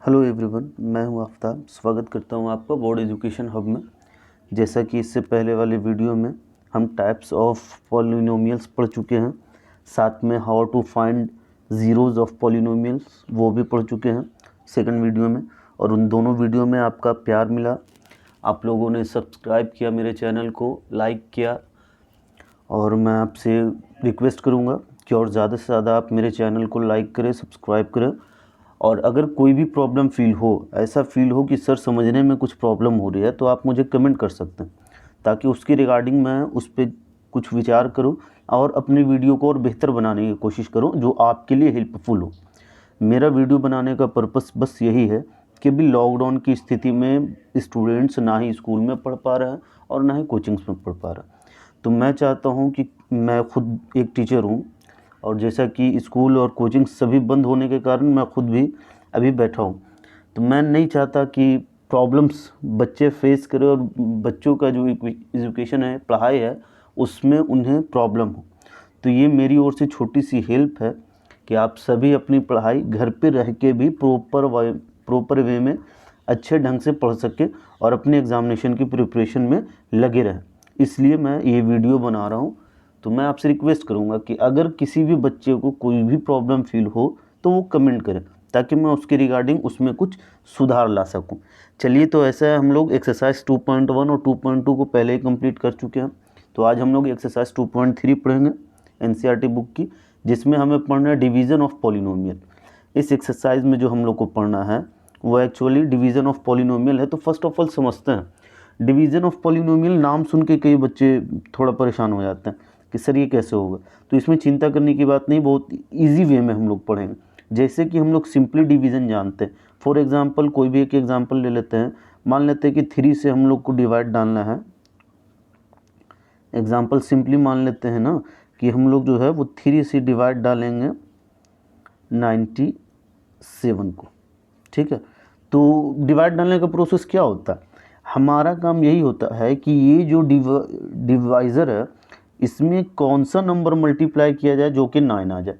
Hello everyone, मैं हूं आफ्ताब। स्वागत करता हूं आपका बोर्ड एजुकेशन हब में। जैसा कि इससे पहले वाले वीडियो में हम टाइप्स ऑफ पॉलिनोमियल्स पढ़ चुके हैं, साथ में how to find zeros of polynomials वो भी पढ़ चुके हैं सेकंड वीडियो में। और उन दोनों वीडियो में आपका प्यार मिला, आप लोगों ने सब्सक्राइब किया मेरे चैनल को, लाइक किया। और मैं आपसे रिक्वेस्ट करूँगा कि और ज़्यादा से ज़्यादा आप मेरे चैनल को लाइक करें, सब्सक्राइब करें। और अगर कोई भी प्रॉब्लम फील हो, ऐसा फील हो कि सर समझने में कुछ प्रॉब्लम हो रही है, तो आप मुझे कमेंट कर सकते हैं, ताकि उसकी रिगार्डिंग मैं उस पर कुछ विचार करूं और अपनी वीडियो को और बेहतर बनाने की कोशिश करूं, जो आपके लिए हेल्पफुल हो। मेरा वीडियो बनाने का पर्पस बस यही है कि भी लॉकडाउन की स्थिति में स्टूडेंट्स ना ही स्कूल में पढ़ पा रहे हैं और ना ही कोचिंग्स में पढ़ पा रहे हैं। तो मैं चाहता हूं कि मैं खुद एक टीचर हूं, और जैसा कि स्कूल और कोचिंग सभी बंद होने के कारण मैं खुद भी अभी बैठा हूँ, तो मैं नहीं चाहता कि प्रॉब्लम्स बच्चे फेस करें और बच्चों का जो एजुकेशन है, पढ़ाई है, उसमें उन्हें प्रॉब्लम हो। तो ये मेरी ओर से छोटी सी हेल्प है कि आप सभी अपनी पढ़ाई घर पे रह के भी प्रॉपर वे में अच्छे ढंग से पढ़ सकें और अपने एग्ज़ामिनेशन की प्रिपरेशन में लगे रहें। इसलिए मैं ये वीडियो बना रहा हूँ। तो मैं आपसे रिक्वेस्ट करूँगा कि अगर किसी भी बच्चे को कोई भी प्रॉब्लम फील हो तो वो कमेंट करें, ताकि मैं उसके रिगार्डिंग उसमें कुछ सुधार ला सकूं। चलिए, तो ऐसा है, हम लोग एक्सरसाइज 2.1 और 2.2 को पहले ही कंप्लीट कर चुके हैं। तो आज हम लोग एक्सरसाइज 2.3 पढ़ेंगे एनसीईआरटी बुक की, जिसमें हमें पढ़ना है डिवीज़न ऑफ पॉलिनोमियल। इस एक्सरसाइज में जो हम लोग को पढ़ना है वो एक्चुअली डिवीज़न ऑफ पॉलिनोमियल है। तो फर्स्ट ऑफ ऑल समझते हैं डिवीज़न ऑफ पॉलिनोमियल। नाम सुन के कई बच्चे थोड़ा परेशान हो जाते हैं कि सर ये कैसे होगा। तो इसमें चिंता करने की बात नहीं, बहुत ईजी वे में हम लोग पढ़ेंगे। जैसे कि हम लोग सिंपली डिवीज़न जानते हैं। फॉर एग्जांपल कोई भी एक एग्जांपल ले लेते हैं। मान लेते हैं कि 3 से हम लोग को डिवाइड डालना है। एग्जांपल सिंपली मान लेते हैं ना कि हम लोग जो है वो 3 से डिवाइड डालेंगे 97 को। ठीक है, तो डिवाइड डालने का प्रोसेस क्या होता है? हमारा काम यही होता है कि ये जो डिवाइज़र है, इसमें कौन सा नंबर मल्टीप्लाई किया जाए जो कि 9 आ जाए।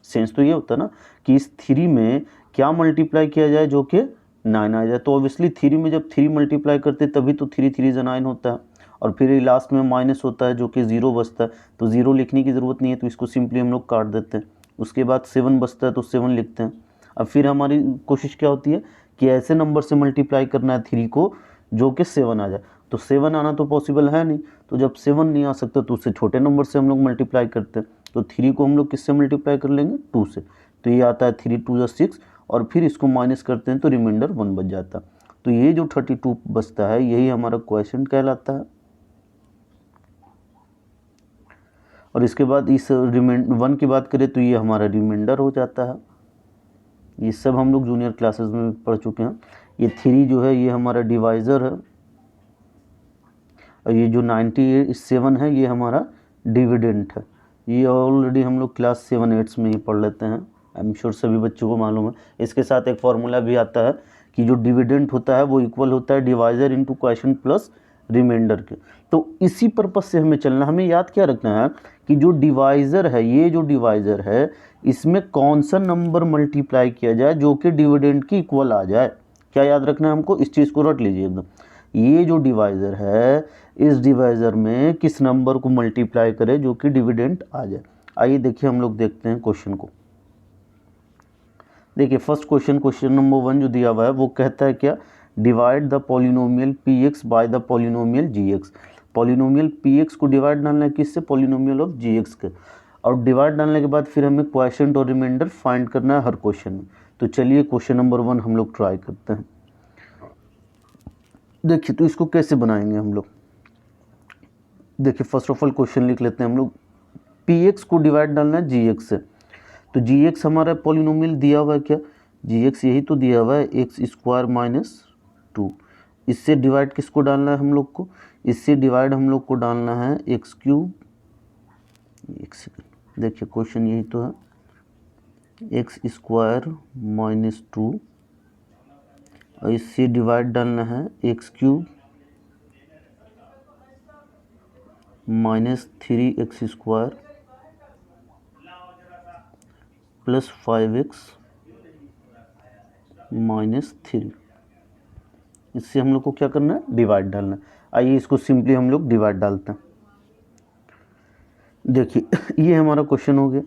सेंस तो ये होता है ना कि इस 3 में क्या मल्टीप्लाई किया जाए जो कि 9 आ जाए। तो ऑब्वियसली 3 में जब 3 मल्टीप्लाई करते तभी तो 3 3 जा 9 होता है। और फिर लास्ट में माइनस होता है जो कि 0 बचता है। तो 0 लिखने की ज़रूरत नहीं है, तो इसको सिंपली हम लोग काट देते हैं। उसके बाद 7 बचता है तो 7 लिखते हैं। अब फिर हमारी कोशिश क्या होती है कि ऐसे नंबर से मल्टीप्लाई करना है 3 को जो कि 7 आ जाए। तो 7 आना तो पॉसिबल है नहीं, तो जब 7 नहीं आ सकता तो उससे छोटे नंबर से हम लोग मल्टीप्लाई करते हैं। तो 3 को हम लोग किससे मल्टीप्लाई कर लेंगे? 2 से। तो ये आता है 3 2 6, और फिर इसको माइनस करते हैं तो रिमाइंडर 1 बच जाता है। तो ये जो 32 बचता है यही हमारा क्वेश्चन कहलाता है। और इसके बाद इस 1 की बात करें तो ये हमारा रिमाइंडर हो जाता है। ये सब हम लोग जूनियर क्लासेस में पढ़ चुके हैं। ये 3 जो है ये हमारा डिवाइज़र है, और ये जो 97 है ये हमारा डिविडेंट है। ये ऑलरेडी हम लोग क्लास 7 8 में ही पढ़ लेते हैं। आई एम श्योर सभी बच्चों को मालूम है। इसके साथ एक फार्मूला भी आता है कि जो डिविडेंट होता है वो इक्वल होता है divisor into question plus remainder के। तो इसी पर्पस से हमें चलना, हमें याद क्या रखना है कि जो डिवाइज़र है, ये जो डिवाइज़र है, इसमें कौन सा नंबर मल्टीप्लाई किया जाए जो कि डिविडेंड की इक्वल आ जाए। क्या याद रखना है हमको? इस चीज़ को रट लीजिए एकदम। ये जो डिवाइज़र है, इस डिवाइज़र में किस नंबर को मल्टीप्लाई करें जो कि डिविडेंड आ जाए। आइए देखिए, हम लोग देखते हैं क्वेश्चन को। देखिए फर्स्ट क्वेश्चन नंबर 1 जो दिया हुआ है वो कहता है क्या? Divide the polynomial P X by the polynomial G X. Polynomial P X को डिवाइड डालना है किससे? पॉलिनोमियल ऑफ जी एक्स के। और डिवाइड डालने के बाद फिर हमें क्वोशिएंट और रिमाइंडर फाइंड करना है हर क्वेश्चन में। तो चलिए क्वेश्चन नंबर 1 हम लोग ट्राई करते हैं। देखिए तो इसको कैसे बनाएंगे हम लोग। देखिए फर्स्ट ऑफ ऑल क्वेश्चन लिख लेते हैं हम लोग। पी एक्स को डिवाइड डालना है जी एक्स से। तो जी एक्स हमारा पॉलिनोमियल दिया हुआ है क्या? जी एक्स यही तो दिया हुआ है, एक्स स्क्वायर माइनस 2। इससे डिवाइड किसको डालना है हम लोग को? इससे डिवाइड हम लोग को डालना है एक्स क्यूब। एक सेकेंड, देखिए क्वेश्चन यही तो है, एक्स स्क्वायर माइनस 2, और इससे डिवाइड डालना है x cube minus 3x square plus 5x -3। इससे हम लोग को क्या करना है, डिवाइड डालना है। आइए इसको सिंपली हम लोग डिवाइड डालते हैं। देखिए ये हमारा क्वेश्चन हो गया,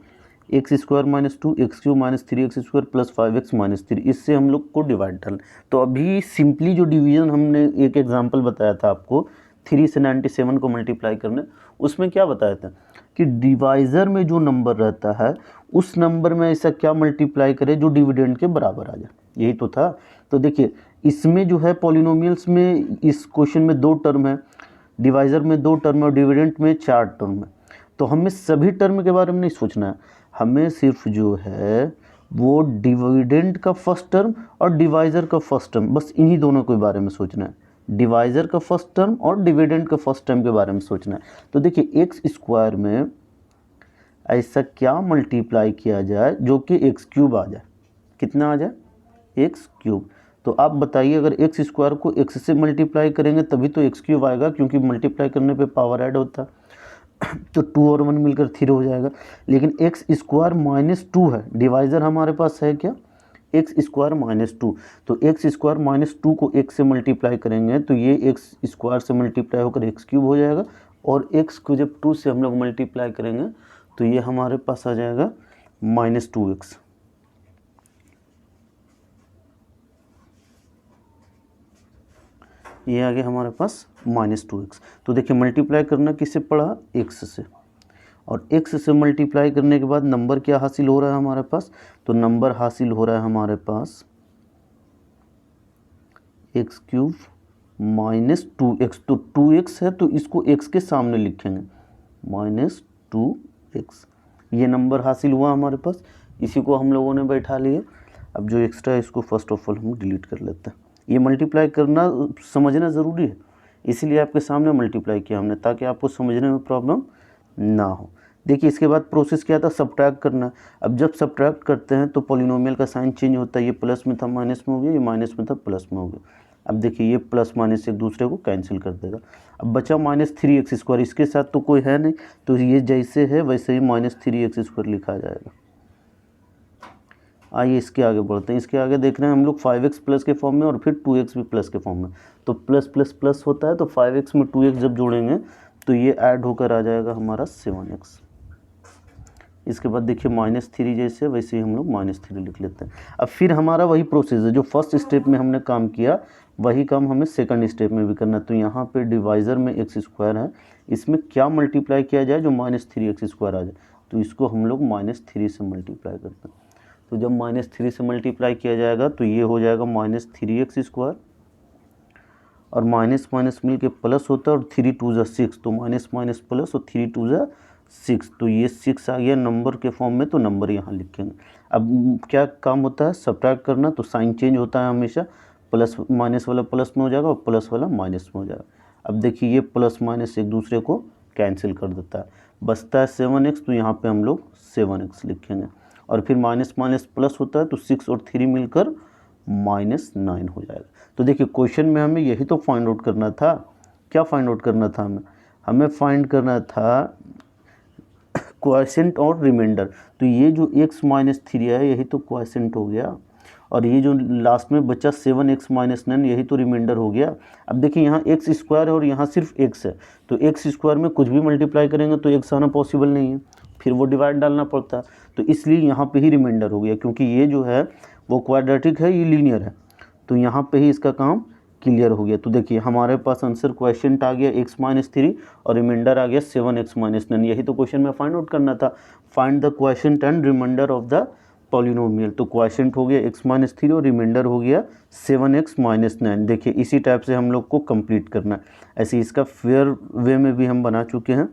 x square -2 x cube -3 x square plus 5x -3, इससे हम लोग को डिवाइड डालना। तो अभी सिंपली जो डिवीजन हमने एक एग्जांपल बताया था आपको 3 से 97 को मल्टीप्लाई करने, उसमें क्या बताया था कि डिवाइज़र में जो नंबर रहता है उस नंबर में ऐसा क्या मल्टीप्लाई करे जो डिविडेंड के बराबर आ जाए, यही तो था। तो देखिए इसमें जो है पॉलिनोमियल्स में इस क्वेश्चन में 2 टर्म है, डिवाइज़र में 2 टर्म है और डिविडेंड में 4 टर्म है। तो हमें सभी टर्म के बारे में नहीं सोचना है, हमें सिर्फ जो है वो डिविडेंड का फर्स्ट टर्म और डिवाइज़र का फर्स्ट टर्म, बस इन्हीं दोनों के बारे में सोचना है। डिवाइज़र का फर्स्ट टर्म और डिविडेंड का फर्स्ट टर्म के बारे में सोचना है। तो देखिए एक्स स्क्वायर में ऐसा क्या मल्टीप्लाई किया जाए जो कि एक्स क्यूब आ जाए, कितना आ जाए, एक्स क्यूब। तो आप बताइए अगर एक्स स्क्वायर को एक्स से मल्टीप्लाई करेंगे तभी तो एक्स क्यूब आएगा, क्योंकि मल्टीप्लाई करने पे पावर ऐड होता है। तो 2 और 1 मिलकर 3 हो जाएगा। लेकिन एक्स स्क्वायर -2 है, डिवाइज़र हमारे पास है क्या, एक्स स्क्वायर -2। तो एक्स स्क्वायर -2 को एक्स से मल्टीप्लाई करेंगे तो ये एक्स स्क्वायर से मल्टीप्लाई होकर एक्स क्यूब हो जाएगा, और एक्स को जब 2 से हम लोग मल्टीप्लाई करेंगे तो ये हमारे पास आ जाएगा -2x। ये आ गया हमारे पास -2x। तो देखिए मल्टीप्लाई करना किससे पड़ा, x से, और x से मल्टीप्लाई करने के बाद नंबर क्या हासिल हो रहा है हमारे पास, तो नंबर हासिल हो रहा है हमारे पास एक्स क्यूब -2x। तो 2x है तो इसको x के सामने लिखेंगे, -2x। ये नंबर हासिल हुआ हमारे पास, इसी को हम लोगों ने बैठा लिया। अब जो एक्स्ट्रा है इसको फर्स्ट ऑफ ऑल हम डिलीट कर लेते हैं। ये मल्टीप्लाई करना समझना ज़रूरी है, इसीलिए आपके सामने मल्टीप्लाई किया हमने, ताकि आपको समझने में प्रॉब्लम ना हो। देखिए इसके बाद प्रोसेस क्या था, सब्ट्रैक्ट करना। अब जब सब्ट्रैक्ट करते हैं तो पॉलिनोमियल का साइन चेंज होता है, ये प्लस में था माइनस में हो गया, ये माइनस में था प्लस में हो गया। अब देखिए ये प्लस माइनस एक दूसरे को कैंसिल कर देगा। अब बचा -3x², इसके साथ तो कोई है नहीं, तो ये जैसे है वैसे ही -3x² लिखा जाएगा। आइए इसके आगे बढ़ते हैं। इसके आगे देख रहे हैं हम लोग 5x प्लस के फॉर्म में और फिर 2x भी प्लस के फॉर्म में। तो प्लस प्लस प्लस होता है, तो 5x में 2x जब जोड़ेंगे तो ये ऐड होकर आ जाएगा हमारा 7x। इसके बाद देखिए -3 जैसे वैसे ही हम लोग -3 लिख लेते हैं। अब फिर हमारा वही प्रोसेस है जो फर्स्ट स्टेप में हमने काम किया, वही काम हमें सेकंड स्टेप में भी करना है। तो यहाँ पे डिवाइज़र में x² है, इसमें क्या मल्टीप्लाई किया जाए जो -3x² आ जाए, तो इसको हम लोग -3 से मल्टीप्लाई करते हैं। तो जब -3 से मल्टीप्लाई किया जाएगा तो ये हो जाएगा -3x², और माइनस माइनस मिल के प्लस होता है, और 3 2 ज़ा 6, तो माइनस माइनस प्लस और 3 2 ज़ा 6, तो ये 6 आ गया नंबर के फॉर्म में, तो नंबर यहाँ लिखेंगे। अब क्या काम होता है, सब्ट्रैक्ट करना, तो साइन चेंज होता है हमेशा, प्लस माइनस वाला प्लस में हो जाएगा और प्लस वाला माइनस में हो जाएगा। अब देखिए ये प्लस माइनस एक दूसरे को कैंसिल कर देता है, बचता है 7x, तो यहाँ पे हम लोग 7x लिखेंगे। और फिर माइनस माइनस प्लस होता है, तो 6 और 3 मिलकर -9 हो जाएगा। तो देखिए क्वेश्चन में हमें यही तो फाइंड आउट करना था। क्या फाइंड आउट करना था हमें फाइंड करना था क्वोशिएंट और रिमाइंडर। तो ये जो x - 3 है यही तो क्वोशिएंट हो गया, और ये जो लास्ट में बचा 7x - 9 यही तो रिमाइंडर हो गया। अब देखिए यहाँ x² है और यहाँ सिर्फ x है, तो x² में कुछ भी मल्टीप्लाई करेंगे तो x आना पॉसिबल नहीं है, फिर वो डिवाइड डालना पड़ता है। तो इसलिए यहाँ पे ही रिमाइंडर हो गया, क्योंकि ये जो है वो क्वाड्रेटिक है, ये लीनियर है, तो यहाँ पे ही इसका काम क्लियर हो गया। तो देखिए हमारे पास आंसर क्वोशिएंट आ गया x - 3 और रिमाइंडर आ गया 7x - 9। यही तो क्वेश्चन में फाइंड आउट करना था, find the quotient and remainder of the polynomial. तो क्वोशिएंट हो गया x - 3 और रिमाइंडर हो गया 7x - 9। देखिए इसी टाइप से हम लोग को कंप्लीट करना है। ऐसे इसका फेयर वे में भी हम बना चुके हैं,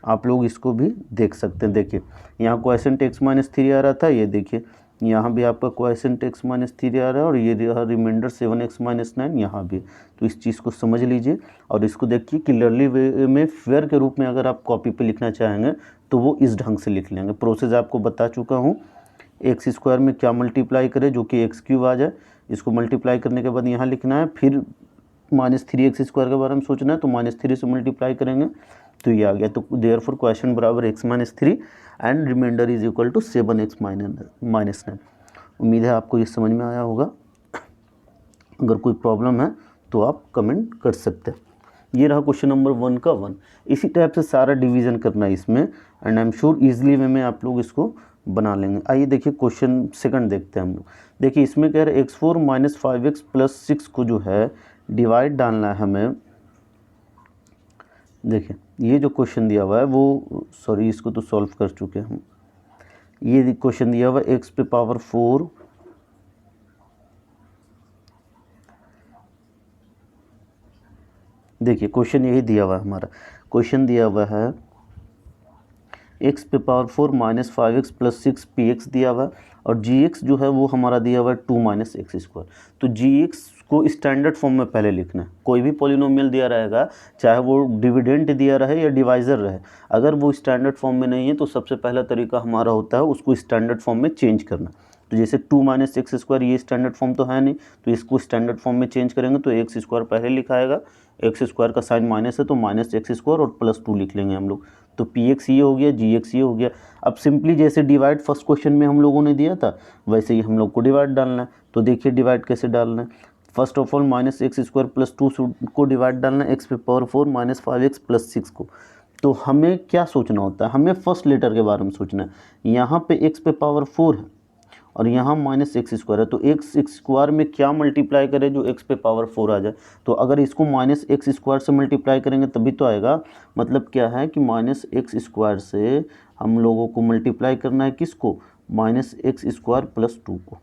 आप लोग इसको भी देख सकते हैं। देखिए यहाँ क्वोशिएंट x - 3 आ रहा था, ये देखिए यहाँ भी आपका क्वोशिएंट x - 3 आ रहा है, और ये रिमाइंडर 7x - 9 यहाँ भी। तो इस चीज़ को समझ लीजिए और इसको देखिए क्लियरली वे में फेयर के रूप में अगर आप कॉपी पे लिखना चाहेंगे तो वो इस ढंग से लिख लेंगे। प्रोसेस आपको बता चुका हूँ, x² में क्या मल्टीप्लाई करें जो कि x³ आ जाए, इसको मल्टीप्लाई करने के बाद यहाँ लिखना है, फिर -3x² के बारे में सोचना है, तो -3 से मल्टीप्लाई करेंगे तो ये आ गया। तो देयरफॉर क्वोशिएंट बराबर x - 3 and remainder is equal to 7x - 9। उम्मीद है आपको ये समझ में आया होगा। अगर कोई प्रॉब्लम है तो आप कमेंट कर सकते हैं। ये रहा क्वेश्चन नंबर 1 का 1। इसी टाइप से सारा डिवीज़न करना है इसमें, and I am sure easily way में आप लोग इसको बना लेंगे। आइए देखिए क्वेश्चन सेकंड देखते हैं हम लोग। देखिए इसमें कह रहे x4 - 5x + 6 को जो है डिवाइड डालना है हमें। देखिए ये जो क्वेश्चन दिया हुआ है वो, सॉरी इसको तो सॉल्व कर चुके हैं हम। ये क्वेश्चन दिया हुआ है x⁴, देखिए क्वेश्चन यही दिया हुआ है हमारा। क्वेश्चन दिया हुआ है x⁴ - 5x + 6 px दिया हुआ है, और gx जो है वो हमारा दिया हुआ है 2 - x²। तो gx को स्टैंडर्ड फॉर्म में पहले लिखना है। कोई भी पॉलिनोमियल दिया रहेगा, चाहे वो डिविडेंड दिया रहे या डिवाइज़र रहे, अगर वो स्टैंडर्ड फॉर्म में नहीं है तो सबसे पहला तरीका हमारा होता है उसको स्टैंडर्ड फॉर्म में चेंज करना। तो जैसे 2 - x² ये स्टैंडर्ड फॉर्म तो है नहीं, तो इसको स्टैंडर्ड फॉर्म में चेंज करेंगे तो x² पहले लिखाएगा, x² का साइन माइनस है तो -x² और +2 लिख लेंगे हम लोग। तो px ये हो गया, gx ये हो गया। अब सिंपली जैसे डिवाइड फर्स्ट क्वेश्चन में हम लोगों ने दिया था वैसे ही हम लोग को डिवाइड डालना है। तो देखिए डिवाइड कैसे डालना है। फर्स्ट ऑफ ऑल -x² + 2 को डिवाइड डालना है x⁴ - 5x + 6 को। तो हमें क्या सोचना होता है, हमें फर्स्ट लेटर के बारे में सोचना है। यहाँ पे x⁴ है और यहाँ -x² है, तो x² में क्या मल्टीप्लाई करें जो x⁴ आ जाए। तो अगर इसको -x² से मल्टीप्लाई करेंगे तभी तो आएगा। मतलब क्या है कि -x² से हम लोगों को मल्टीप्लाई करना है किसको, -x² + 2 को।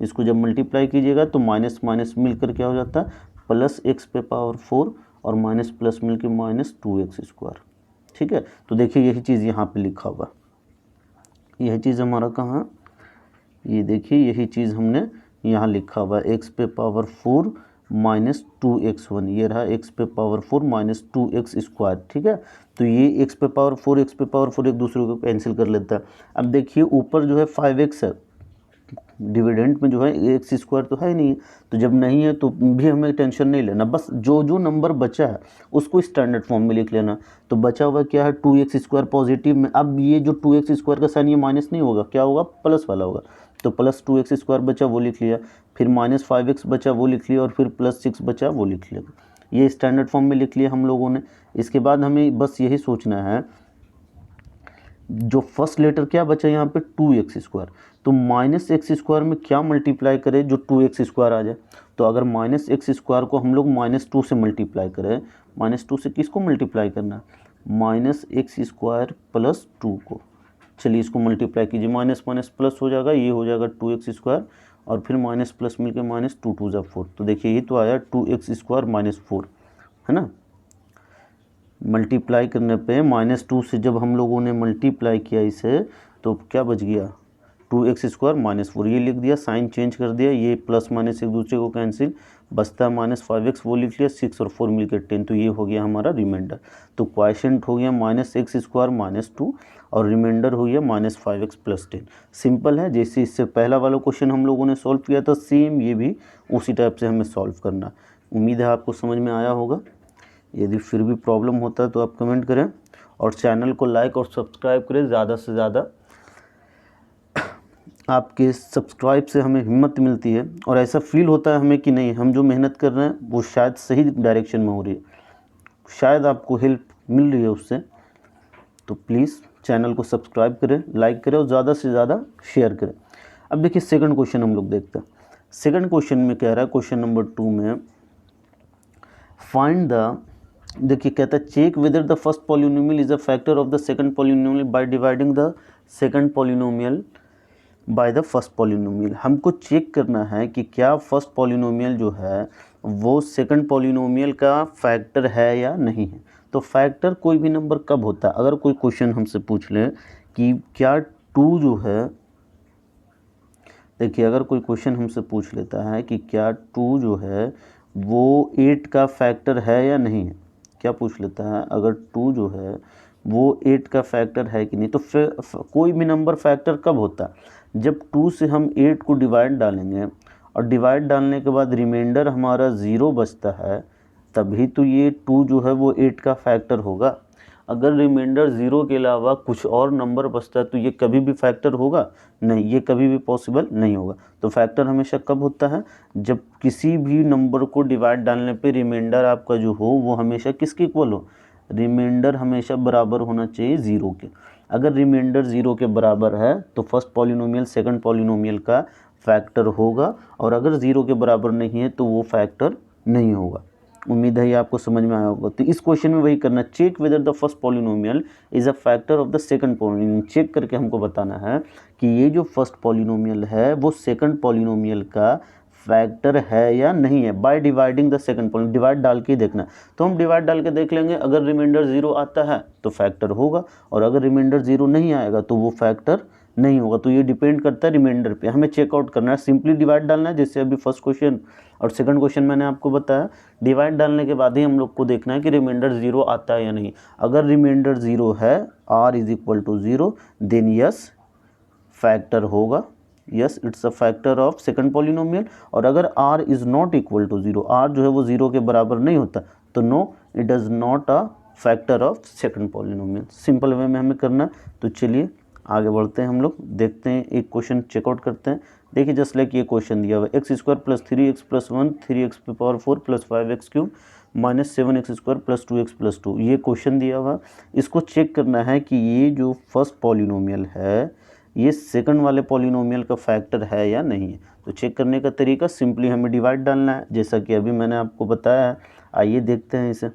इसको जब मल्टीप्लाई कीजिएगा तो माइनस माइनस मिलकर क्या हो जाता है, +x⁴ और माइनस प्लस मिलकर -2x²। ठीक है, तो देखिए यही चीज़ यहाँ पे लिखा हुआ, यही चीज़ हमारा कहाँ, ये देखिए यही चीज़ हमने यहाँ लिखा हुआ है x⁴ - 2x1। ये रहा x⁴ - 2x²। ठीक है, तो ये x⁴ एक दूसरे को कैंसिल कर लेता है। अब देखिए ऊपर जो है 5x है, डिविडेंड में जो है x² तो है ही नहीं है, तो जब नहीं है तो भी हमें टेंशन नहीं लेना, बस जो जो नंबर बचा है उसको स्टैंडर्ड फॉर्म में लिख लेना। तो बचा हुआ क्या है 2x² पॉजिटिव में। अब ये जो 2x² का साइन ये माइनस नहीं होगा, क्या होगा, प्लस वाला होगा। तो +2x² बचा वो लिख लिया, फिर -5x बचा वो लिख लिया, और फिर +6 बचा वो लिख लिया। ये स्टैंडर्ड फॉर्म में लिख लिया हम लोगों ने। इसके बाद हमें बस यही सोचना है, जो फर्स्ट लेटर क्या बचा यहाँ पे 2x², तो -x² में क्या मल्टीप्लाई करें जो 2x² आ जाए। तो अगर -x² को हम लोग -2 से मल्टीप्लाई करें, -2 से किसको मल्टीप्लाई करना है, -x² + 2 को। चलिए इसको मल्टीप्लाई कीजिए, माइनस माइनस प्लस हो जाएगा, ये हो जाएगा 2x² और फिर माइनस प्लस मिलकर -2 2 = 4। तो देखिए ये तो आया 2x² - 4, है ना। मल्टीप्लाई करने पे -2 से जब हम लोगों ने मल्टीप्लाई किया इसे, तो क्या बच गया 2x² - 4, ये लिख दिया, साइन चेंज कर दिया, ये प्लस माइनस एक दूसरे को कैंसिल, बचता -5x वो लिख लिया, 6 और 4 मिलकर 10, तो ये हो गया हमारा रिमाइंडर। तो क्वोशिएंट हो गया -x² - 2 और रिमाइंडर हो गया -5x + 10। सिंपल है, जैसे इससे पहला वाला क्वेश्चन हम लोगों ने सॉल्व किया था सेम ये भी उसी टाइप से हमें सॉल्व करना। उम्मीद है आपको समझ में आया होगा। यदि फिर भी प्रॉब्लम होता है तो आप कमेंट करें और चैनल को लाइक और सब्सक्राइब करें ज़्यादा से ज़्यादा। आपके सब्सक्राइब से हमें हिम्मत मिलती है और ऐसा फील होता है हमें कि नहीं, हम जो मेहनत कर रहे हैं वो शायद सही डायरेक्शन में हो रही है, शायद आपको हेल्प मिल रही है उससे। तो प्लीज़ चैनल को सब्सक्राइब करें, लाइक करें और ज़्यादा से ज़्यादा शेयर करें। अब देखिए सेकंड क्वेश्चन हम लोग देखते हैं। सेकंड क्वेश्चन में कह रहा है, क्वेश्चन नंबर 2 में फाइंड द, देखिए कहता है check whether the first polynomial is a factor of the second polynomial by dividing the second polynomial by the first polynomial. हमको चेक करना है कि क्या फर्स्ट पॉलिनोमियल जो है वो सेकंड पॉलिनोमियल का फैक्टर है या नहीं है। तो फैक्टर कोई भी नंबर कब होता है, अगर कोई क्वेश्चन हमसे पूछ ले कि क्या 2 जो है, देखिए अगर कोई क्वेश्चन हमसे पूछ लेता है कि क्या 2 जो है वो 8 का फैक्टर है या नहीं है, क्या पूछ लेता है, अगर 2 जो है वो 8 का फैक्टर है कि नहीं, तो फिर कोई भी नंबर फैक्टर कब होता है, जब 2 से हम 8 को डिवाइड डालेंगे और डिवाइड डालने के बाद रिमाइंडर हमारा 0 बचता है, तभी तो ये 2 जो है वो 8 का फैक्टर होगा। अगर रिमाइंडर 0 के अलावा कुछ और नंबर बचता है तो ये कभी भी फैक्टर होगा नहीं, ये कभी भी पॉसिबल नहीं होगा। तो फैक्टर हमेशा कब होता है, जब किसी भी नंबर को डिवाइड डालने पे रिमाइंडर आपका जो हो वो हमेशा किसके इक्वल हो, रिमाइंडर हमेशा बराबर होना चाहिए 0 के। अगर रिमाइंडर 0 के बराबर है तो फर्स्ट पॉलिनोमियल सेकंड पॉलिनोमियल का फैक्टर होगा, और अगर 0 के बराबर नहीं है तो वो फैक्टर नहीं होगा। उम्मीद है ये आपको समझ में आया होगा। तो इस क्वेश्चन में वही करना, check whether the first polynomial is a factor of the second polynomial. Check करके हमको बताना है कि ये जो फर्स्ट पॉलिनोमियल है वो सेकंड पॉलिनोमियल का फैक्टर है या नहीं है, bye dividing the second polynomial. Divide डाल के देखना, तो हम डिवाइड डाल के देख लेंगे, अगर रिमाइंडर 0 आता है तो फैक्टर होगा, और अगर रिमाइंडर 0 नहीं आएगा तो वो फैक्टर नहीं होगा। तो ये डिपेंड करता है रिमाइंडर पे, हमें चेकआउट करना है, सिंपली डिवाइड डालना है, जैसे अभी फर्स्ट क्वेश्चन और सेकंड क्वेश्चन मैंने आपको बताया। डिवाइड डालने के बाद ही हम लोग को देखना है कि रिमाइंडर 0 आता है या नहीं। अगर रिमाइंडर 0 है, r is equal to 0, then yes factor होगा, yes it's a factor of second polynomial. और अगर r is not equal to 0, r जो है वो 0 के बराबर नहीं होता, तो no it does not a factor of second polynomial. Simple way में हमें करना। तो चलिए आगे बढ़ते हैं, हम लोग देखते हैं, एक क्वेश्चन चेकआउट करते हैं। देखिए जस्ट लाइक ये क्वेश्चन दिया हुआ है, x square plus 3x plus 1 3x पे power 4 plus 5x cube minus 7x square plus 2x plus 2, ये क्वेश्चन दिया हुआ। इसको चेक करना है कि ये जो फर्स्ट पॉलिनोमियल है ये सेकंड वाले पॉलिनोमियल का फैक्टर है या नहीं है। तो चेक करने का तरीका सिंपली हमें डिवाइड डालना है, जैसा कि अभी मैंने आपको बताया है। आइए देखते हैं इसे।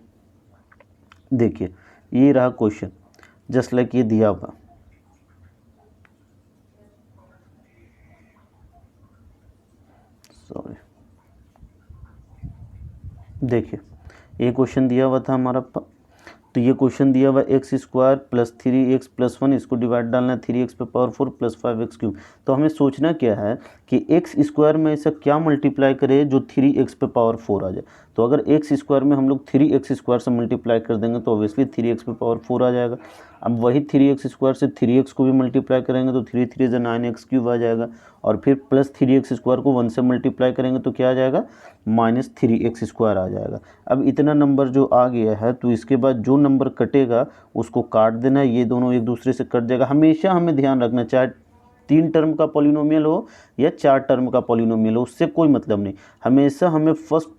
देखिए ये रहा क्वेश्चन, जस्ट लाइक ये दिया हुआ। सॉरी, देखिए ये क्वेश्चन दिया हुआ था हमारा। तो ये क्वेश्चन दिया हुआ x square plus 3x plus 1, इसको डिवाइड डालना है 3x पे पावर 4 प्लस 5x क्यूब। तो हमें सोचना क्या है कि एक्स स्क्वायर में ऐसा क्या मल्टीप्लाई करे जो 3x पे पावर 4 आ जाए। तो अगर एक्स स्क्वायर में हम लोग 3x स्क्वायर से मल्टीप्लाई कर देंगे तो ऑब्वियसली 3x पे पावर 4 आ जाएगा। अब वही 3x स्क्वायर से 3x को भी मल्टीप्लाई करेंगे तो 3 3 9x क्यूब आ जाएगा, और फिर प्लस 3x स्क्वायर को 1 से मल्टीप्लाई करेंगे तो क्या आ जाएगा, माइनस 3x स्क्वायर आ जाएगा। अब इतना नंबर जो आ गया है तो इसके बाद जो नंबर कटेगा उसको काट देना, ये दोनों एक दूसरे से कट जाएगा। हमेशा हमें ध्यान रखना, चाहे 3 टर्म का पॉलिनोमियल हो या 4 टर्म का पॉलिनोमियल हो, उससे कोई मतलब नहीं। हमेशा हमें फर्स्ट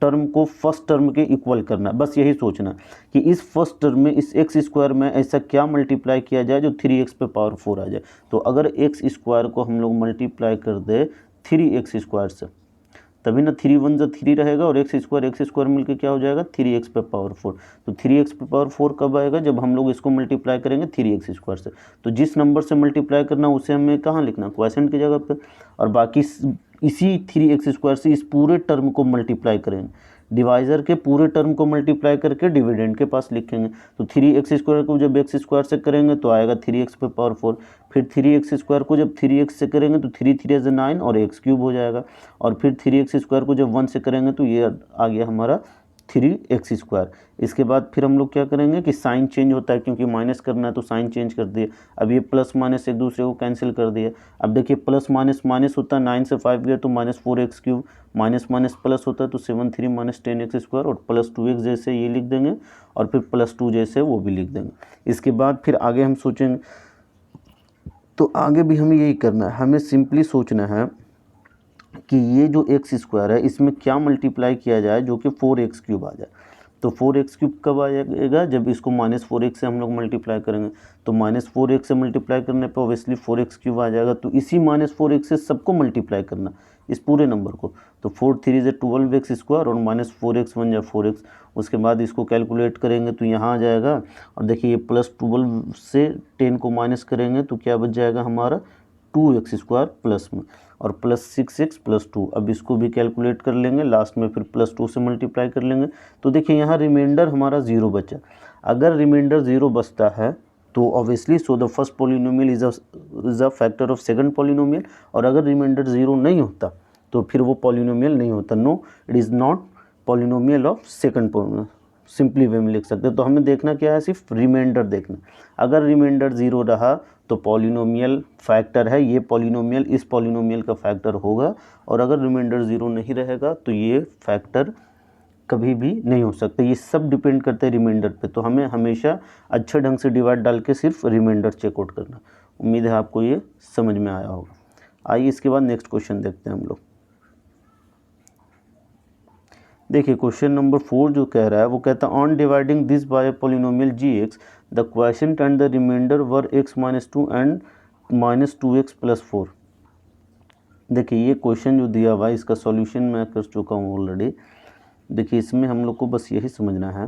टर्म को फर्स्ट टर्म के इक्वल करना, बस यही सोचना कि इस फर्स्ट टर्म में इस एक्स स्क्वायर में ऐसा क्या मल्टीप्लाई किया जाए जो 3x पे पावर 4 आ जाए। तो अगर एक्स स्क्वायर को हम लोग मल्टीप्लाई कर दे 3x स्क्वायर से, तभी ना 3 1 3 रहेगा, और एक्स स्क्वायर मिलकर क्या हो जाएगा 3x पे पावर 4। तो 3x पे पावर 4 कब आएगा, जब हम लोग इसको मल्टीप्लाई करेंगे 3x स्क्वायर से। तो जिस नंबर से मल्टीप्लाई करना उसे हमें कहाँ लिखना, क्वोशिएंट की जगह पे, और बाकी इसी 3x स्क्वायर से इस पूरे टर्म को मल्टीप्लाई करेंगे, डिवाइज़र के पूरे टर्म को मल्टीप्लाई करके डिविडेंड के पास लिखेंगे। तो 3x स्क्वायर को जब x स्क्वायर से करेंगे तो आएगा 3x पे पावर 4, फिर 3x स्क्वायर को जब 3x से करेंगे तो 3 3 9 और x क्यूब हो जाएगा, और फिर 3x स्क्वायर को जब 1 से करेंगे तो ये आ गया हमारा 3x स्क्वायर। इसके बाद फिर हम लोग क्या करेंगे कि साइन चेंज होता है, क्योंकि माइनस करना है तो साइन चेंज कर दिए। अब ये प्लस माइनस एक दूसरे को कैंसिल कर दिए। अब देखिए प्लस माइनस माइनस होता है, 9 से 5 गया तो minus 4x cube, minus minus plus होता है तो 7 3 माइनस 10x स्क्वायर, और प्लस 2x जैसे ये लिख देंगे, और फिर प्लस 2 जैसे वो भी लिख देंगे। इसके बाद फिर आगे हम सोचेंगे, तो आगे भी हमें यही करना है, हमें सिंपली सोचना है कि ये जो एक्स स्क्वायर है इसमें क्या मल्टीप्लाई किया जाए जो कि 4x क्यूब आ जाए। तो 4x क्यूब कब आ जाएगा, जब इसको माइनस 4x से हम लोग मल्टीप्लाई करेंगे। तो माइनस 4x से मल्टीप्लाई करने पर ऑब्वियसली 4x क्यूब आ जाएगा। तो इसी माइनस 4x से सबको मल्टीप्लाई करना, इस पूरे नंबर को। तो 4 3 12x स्क्वायर और माइनस 4x 1 या 4x। उसके बाद इसको कैलकुलेट करेंगे तो यहाँ आ जाएगा, और देखिए ये प्लस 12 से 10 को माइनस करेंगे तो क्या बच जाएगा हमारा 2x स्क्वायर प्लस में, और प्लस 6x प्लस 2। अब इसको भी कैलकुलेट कर लेंगे, लास्ट में फिर प्लस 2 से मल्टीप्लाई कर लेंगे। तो देखिए यहाँ रिमाइंडर हमारा 0 बचा। अगर रिमाइंडर 0 बचता है तो obviously so the first polynomial is a factor of second polynomial, और अगर रिमाइंडर 0 नहीं होता तो फिर वो पॉलिनोमियल नहीं होता। No it is not polynomial of second polynomial, simply way में लिख सकते हैं। तो हमें देखना क्या है, सिर्फ रिमाइंडर देखना। अगर रिमाइंडर 0 रहा तो पॉलिनोमियल फैक्टर है, ये पॉलिनोमियल इस पॉलिनोमियल का फैक्टर होगा, और अगर रिमाइंडर 0 नहीं रहेगा तो ये फैक्टर कभी भी नहीं हो सकता। ये सब डिपेंड करता है रिमाइंडर पे, तो हमें हमेशा अच्छे ढंग से डिवाइड डाल के सिर्फ रिमाइंडर चेकआउट करना। उम्मीद है आपको ये समझ में आया होगा। आइए इसके बाद नेक्स्ट क्वेश्चन देखते हैं हम लोग। देखिए क्वेश्चन नंबर 4 जो कह रहा है वो कहता है on dividing this by a polynomial g(x) the quotient and the remainder were x - 2 and -2x + 4। देखिए ये क्वेश्चन जो दिया हुआ है इसका सॉल्यूशन मैं कर चुका हूँ ऑलरेडी। देखिए इसमें हम लोग को बस यही समझना है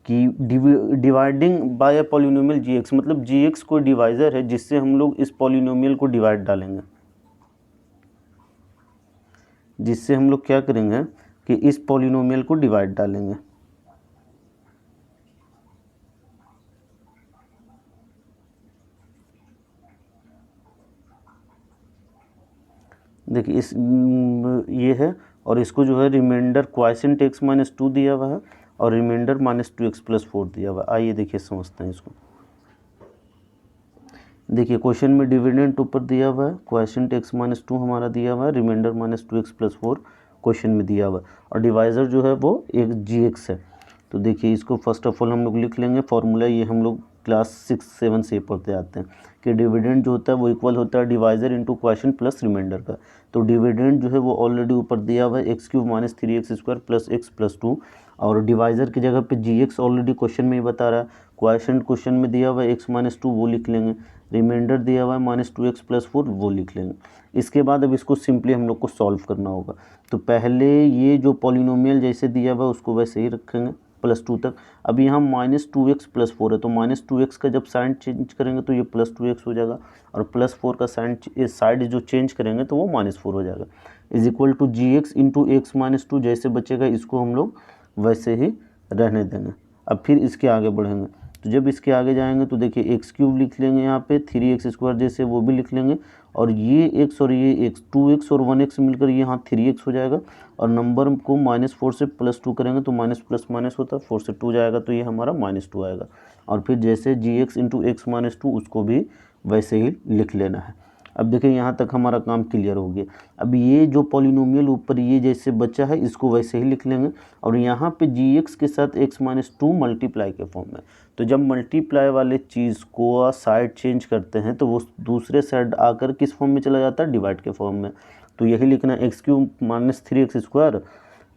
कि dividing by a polynomial g(x) मतलब g(x) कोई डिवाइज़र है जिससे हम लोग इस पॉलिनोमियल को डिवाइड डालेंगे, जिससे हम लोग क्या करेंगे कि इस पॉलिनोमियल को डिवाइड डालेंगे। देखिए इस ये है, और इसको जो है रिमाइंडर क्वोशिएंट x - 2 दिया हुआ है और रिमाइंडर -2x + 4 दिया हुआ है। आइए देखिए समझते हैं इसको। देखिए क्वेश्चन में डिविडेंड ऊपर दिया हुआ है, क्वोशिएंट x - 2 हमारा दिया हुआ है, रिमाइंडर -2x + 4 क्वेश्चन में दिया हुआ है, और डिवाइज़र जो है वो एक g(x) है। तो देखिए इसको फर्स्ट ऑफ ऑल हम लोग लिख लेंगे फॉर्मूला। ये हम लोग क्लास 6-7 से पढ़ते आते हैं कि डिविडेंड जो होता है वो इक्वल होता है divisor into quotient plus remainder का। तो डिविडेंड जो है वो ऑलरेडी ऊपर दिया हुआ है x³ - 3x² + x + 2, और डिवाइज़र की जगह पे g(x) ऑलरेडी क्वेश्चन में ही बता रहा है। क्वोशिएंट क्वेश्चन में दिया हुआ है x - 2 वो लिख लेंगे, रिमाइंडर दिया हुआ है -2x + 4 वो लिख लेंगे। इसके बाद अब इसको सिंपली हम लोग को सॉल्व करना होगा। तो पहले ये जो पॉलिनोमियल जैसे दिया हुआ है उसको वैसे ही रखेंगे +2 तक। अब यहाँ -2x + 4 है, तो -2x का जब साइन चेंज करेंगे तो ये +2x हो जाएगा, और +4 का साइड जो चेंज करेंगे तो वो -4 हो जाएगा। Is equal to g(x) into x - 2 जैसे बचेगा इसको हम लोग वैसे ही रहने देंगे। अब फिर इसके आगे बढ़ेंगे, तो जब इसके आगे जाएंगे तो देखिए x³ लिख लेंगे यहाँ पे, 3x² जैसे वो भी लिख लेंगे, और ये x और ये x 2x और 1x मिलकर ये यहाँ 3x हो जाएगा, और नंबर को -4 से +2 करेंगे तो माइनस प्लस माइनस होता है, 4 से 2 जाएगा तो ये हमारा -2 आएगा। और फिर जैसे g(x) इंटू x - 2 उसको भी वैसे ही लिख लेना है। अब देखिए यहाँ तक हमारा काम क्लियर हो गया। अब ये जो पॉलिनोमियल ऊपर ये जैसे बचा है इसको वैसे ही लिख लेंगे, और यहाँ पे g(x) के साथ x - 2 मल्टीप्लाई के फॉर्म में। तो जब मल्टीप्लाई वाले चीज़ को साइड चेंज करते हैं तो वो दूसरे साइड आकर किस फॉर्म में चला जाता है, डिवाइड के फॉर्म में। तो यही लिखना x³ - 3x²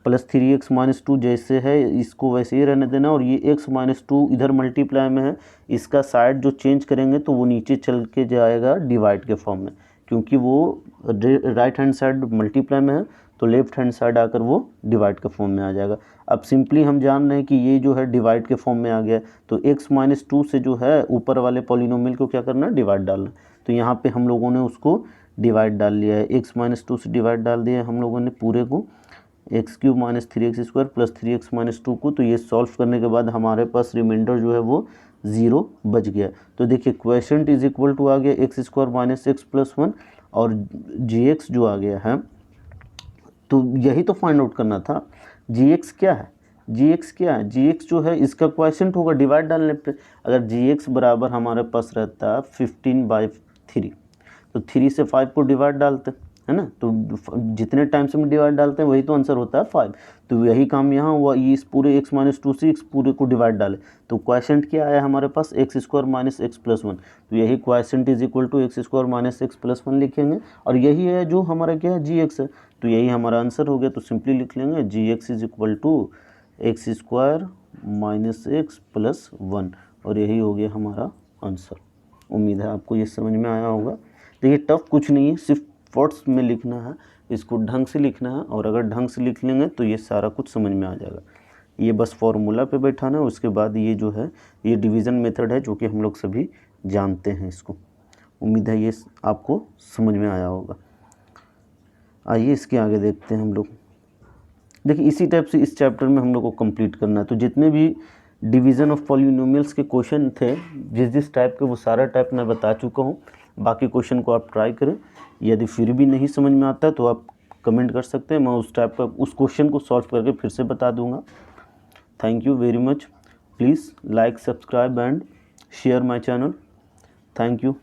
+ 3x - 2 जैसे है इसको वैसे ही रहने देना, और ये x - 2 इधर मल्टीप्लाई में है, इसका साइड जो चेंज करेंगे तो वो नीचे चल के जाएगा डिवाइड के फॉर्म में, क्योंकि वो राइट हैंड साइड मल्टीप्लाई में है तो लेफ्ट हैंड साइड आकर वो डिवाइड के फॉर्म में आ जाएगा। अब सिंपली हम जान रहे हैं कि ये जो है डिवाइड के फॉर्म में आ गया, तो x - 2 से जो है ऊपर वाले पॉलिनोमियल को क्या करना है, डिवाइड डालना। तो यहाँ पे हम लोगों ने उसको डिवाइड डाल लिया है, x - 2 से डिवाइड डाल दिया है हम लोगों ने पूरे को, x³ - 3x² + 3x - 2 को। तो ये सॉल्व करने के बाद हमारे पास रिमाइंडर जो है वो 0 बच गया। तो देखिए क्वोशिएंट इज इक्वल टू आ गया x² - x + 1, और g(x) जो आ गया है, तो यही तो फाइंड आउट करना था g(x) क्या है। g(x) क्या है, g(x) जो है इसका क्वोशिएंट होगा डिवाइड डालने पे। अगर g(x) बराबर हमारे पास रहता है 15/3, तो 3 से 5 को डिवाइड डालते है ना, तो जितने टाइम्स में डिवाइड डालते हैं वही तो आंसर होता है 5। तो यही काम यहाँ हुआ, ये इस पूरे x - 2 से इस पूरे को डिवाइड डाले, तो क्वोशिएंट क्या आया हमारे पास, x² - x + 1। तो यही quotient is equal to x² - x + 1 लिखेंगे, और यही है जो हमारा क्या है, g(x) है। तो यही हमारा आंसर हो गया। तो सिंपली लिख लेंगे g(x) is equal to x² - x + 1, और यही हो गया हमारा आंसर। उम्मीद है आपको ये समझ में आया होगा। देखिए टफ कुछ नहीं है, सिर्फ वर्ड्स में लिखना है, इसको ढंग से लिखना है, और अगर ढंग से लिख लेंगे तो ये सारा कुछ समझ में आ जाएगा। ये बस फॉर्मूला पे बैठाना है, उसके बाद ये जो है ये डिवीज़न मेथड है जो कि हम लोग सभी जानते हैं इसको। उम्मीद है ये आपको समझ में आया होगा। आइए इसके आगे देखते हैं हम लोग। देखिए इसी टाइप से इस चैप्टर में हम लोग को कंप्लीट करना है। तो जितने भी डिवीज़न ऑफ पॉलिनोमियल्स के क्वेश्चन थे, जिस टाइप के, वो सारा टाइप मैं बता चुका हूँ। बाकी क्वेश्चन को आप ट्राई करें, यदि फिर भी नहीं समझ में आता है तो आप कमेंट कर सकते हैं, मैं उस टाइप का उस क्वेश्चन को सॉल्व करके फिर से बता दूंगा। Thank you very much. Please like, subscribe and share my channel. Thank you.